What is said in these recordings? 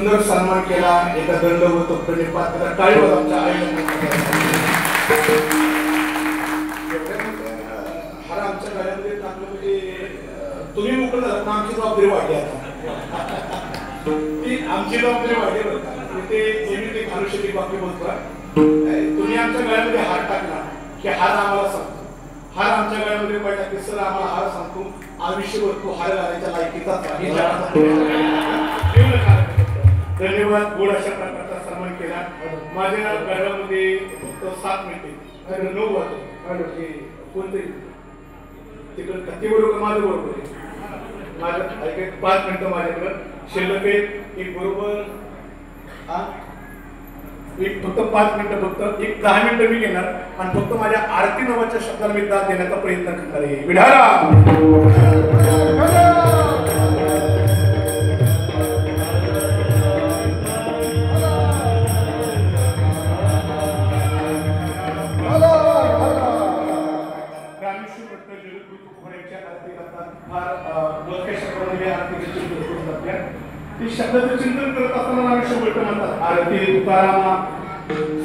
सुंदर सन्मान केला, एका दंडवत प्रणिपात केला, टाळीवर आमच्या आईला हार आमच्या गाड्यामध्ये टाकलं म्हणजे तुम्ही मोकळं झालं ना आमची जबाबदारी वाढली आता ती आमची जबाबदारी वाढली बरं का ते जमीन एक आयुष्याची बातमी बोलतो तुम्ही आमच्या गळ्यामध्ये हार टाकला की हार आम्हाला सांगतो हार आमच्या गळ्यामध्ये पडला की सर आम्हाला हार सांगतो आयुष्यभर तो हार घालायच्या लायकीचाच आहे धन्यवाद गोड अशा प्रकारचा सन्मान केला माझ्या गळ्यामध्ये फक्त 7 मिनिटे 9 वाजले कोणतरी तिकडे किती बरोबर माझं बरोबर आहे माझ्या ऐक 5 मिनिटं माझ्याकडं शिल्लक एक बरोबर एक फक्त 5 मिनिटं फक्त एक 10 मिनिटं मी घेणार आणि फक्त माझ्या आरती नावाच्या शब्दाला मी दाद देण्याचा प्रयत्न करणार आहे विढारा शब्दाचं चिंतन करत असताना आयुष्य बोलतो म्हणतात आरती तुकारामा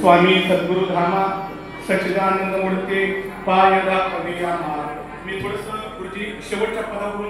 स्वामी सद्गुरु धामा सच्चिदानंद मूर्ती पायदा अभियामा मी थोडंसं गुरुजी शेवटच्या पदावरून